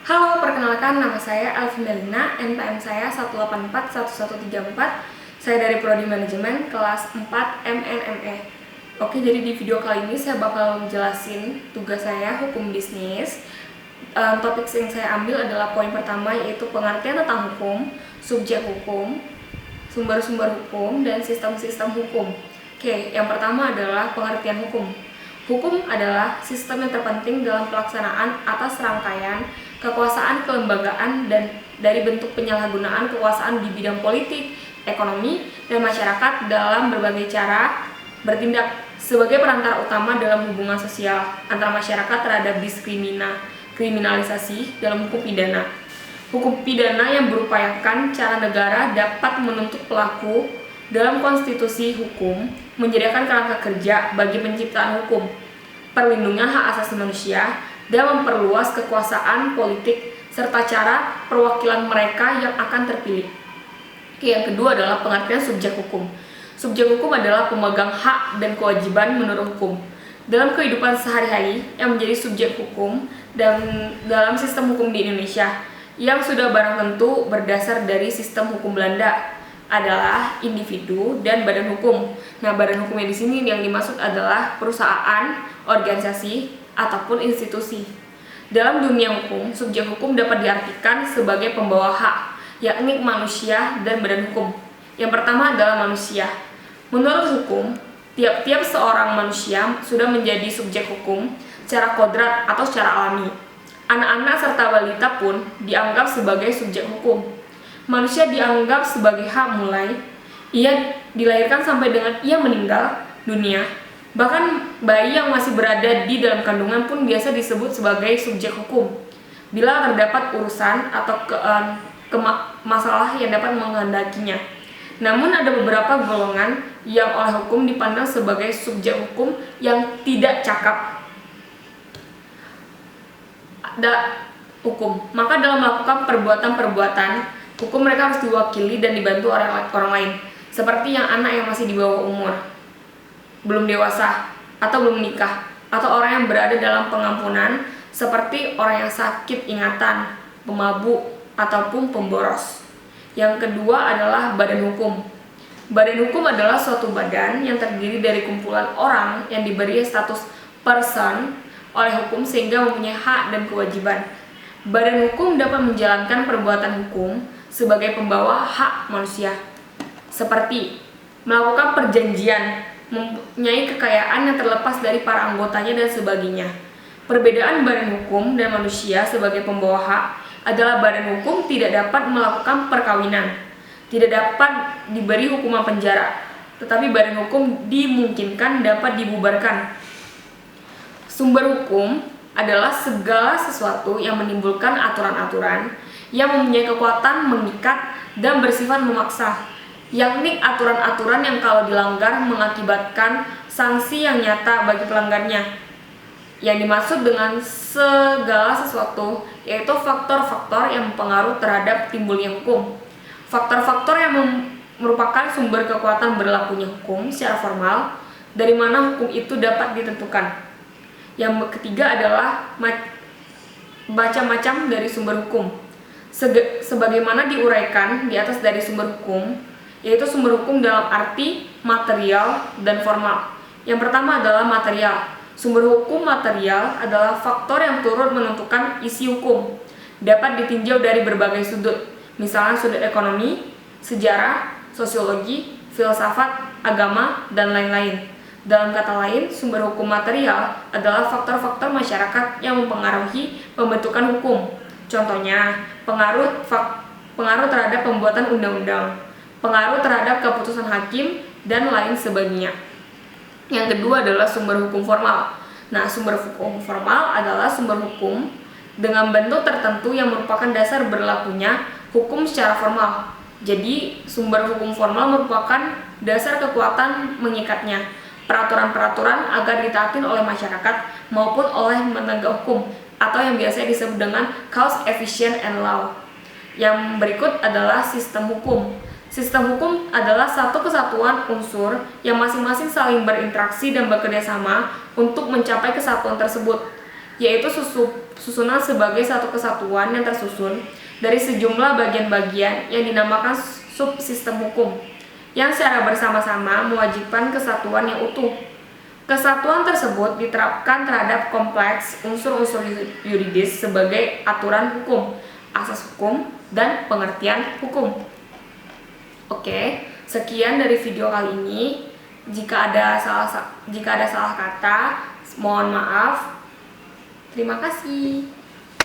Halo, perkenalkan nama saya Alvinda Lina, NPM saya 1841134. Saya dari Prodi Manajemen kelas 4 MNME. Oke, jadi di video kali ini saya bakal jelasin tugas saya hukum bisnis. Topik yang saya ambil adalah poin pertama, yaitu pengertian tentang hukum, subjek hukum, sumber-sumber hukum, dan sistem-sistem hukum. Oke, yang pertama adalah pengertian hukum. Hukum adalah sistem yang terpenting dalam pelaksanaan atas rangkaian kekuasaan kelembagaan dan dari bentuk penyalahgunaan kekuasaan di bidang politik, ekonomi, dan masyarakat dalam berbagai cara bertindak sebagai perantara utama dalam hubungan sosial antara masyarakat terhadap kriminalisasi dalam hukum pidana. Hukum pidana yang berupayakan cara negara dapat menuntut pelaku dalam konstitusi hukum, menyediakan kerangka kerja bagi penciptaan hukum, perlindungan hak asasi manusia, dan memperluas kekuasaan politik serta cara perwakilan mereka yang akan terpilih. Yang kedua adalah pengertian subjek hukum. Subjek hukum adalah pemegang hak dan kewajiban menurut hukum dalam kehidupan sehari-hari yang menjadi subjek hukum dan dalam sistem hukum di Indonesia yang sudah barang tentu berdasar dari sistem hukum Belanda adalah individu dan badan hukum. Nah, badan hukum yang di sini yang dimaksud adalah perusahaan, organisasi, ataupun institusi. Dalam dunia hukum, subjek hukum dapat diartikan sebagai pembawa hak, yakni manusia dan badan hukum. Yang pertama adalah manusia. Menurut hukum, tiap-tiap seorang manusia sudah menjadi subjek hukum secara kodrat atau secara alami. Anak-anak serta balita pun dianggap sebagai subjek hukum. Manusia dianggap sebagai hak mulai ia dilahirkan sampai dengan ia meninggal dunia. Bahkan bayi yang masih berada di dalam kandungan pun biasa disebut sebagai subjek hukum bila terdapat urusan atau masalah yang dapat menghendakinya. Namun ada beberapa golongan yang oleh hukum dipandang sebagai subjek hukum yang tidak cakap hukum. Maka dalam melakukan perbuatan-perbuatan hukum mereka harus diwakili dan dibantu orang lain, seperti yang anak yang masih di bawah umur, belum dewasa, atau belum menikah, atau orang yang berada dalam pengampunan, seperti orang yang sakit ingatan, pemabuk, ataupun pemboros. Yang kedua adalah badan hukum. Badan hukum adalah suatu badan yang terdiri dari kumpulan orang yang diberi status person oleh hukum sehingga mempunyai hak dan kewajiban. Badan hukum dapat menjalankan perbuatan hukum sebagai pembawa hak manusia, seperti melakukan perjanjian, mempunyai kekayaan yang terlepas dari para anggotanya dan sebagainya. Perbedaan badan hukum dan manusia sebagai pembawa hak adalah badan hukum tidak dapat melakukan perkawinan, tidak dapat diberi hukuman penjara, tetapi badan hukum dimungkinkan dapat dibubarkan. Sumber hukum adalah segala sesuatu yang menimbulkan aturan-aturan yang mempunyai kekuatan mengikat dan bersifat memaksa, yakni aturan-aturan yang kalau dilanggar mengakibatkan sanksi yang nyata bagi pelanggarnya. Yang dimaksud dengan segala sesuatu yaitu faktor-faktor yang mempengaruhi terhadap timbulnya hukum. Faktor-faktor yang merupakan sumber kekuatan berlakunya hukum secara formal, dari mana hukum itu dapat ditentukan. Yang ketiga adalah macam-macam dari sumber hukum. Sebagaimana diuraikan di atas dari sumber hukum, yaitu sumber hukum dalam arti material dan formal. Yang pertama adalah material. Sumber hukum material adalah faktor yang turut menentukan isi hukum. Dapat ditinjau dari berbagai sudut, misalnya sudut ekonomi, sejarah, sosiologi, filsafat, agama, dan lain-lain. Dalam kata lain, sumber hukum material adalah faktor-faktor masyarakat yang mempengaruhi pembentukan hukum. Contohnya, pengaruh terhadap pembuatan undang-undang, pengaruh terhadap keputusan hakim, dan lain sebagainya. Yang kedua adalah sumber hukum formal. Nah, sumber hukum formal adalah sumber hukum dengan bentuk tertentu yang merupakan dasar berlakunya hukum secara formal. Jadi, sumber hukum formal merupakan dasar kekuatan mengikatnya, peraturan-peraturan agar ditaati oleh masyarakat maupun oleh penegak hukum, atau yang biasa disebut dengan cause efficient and law. Yang berikut adalah sistem hukum. Sistem hukum adalah satu kesatuan unsur yang masing-masing saling berinteraksi dan bekerja sama untuk mencapai kesatuan tersebut. yaitu susunan sebagai satu kesatuan yang tersusun dari sejumlah bagian-bagian yang dinamakan subsistem hukum, yang secara bersama-sama mewajibkan kesatuan yang utuh. Kesatuan tersebut diterapkan terhadap kompleks unsur-unsur yuridis sebagai aturan hukum, asas hukum, dan pengertian hukum. Oke, sekian dari video kali ini. Jika ada salah kata, mohon maaf. Terima kasih.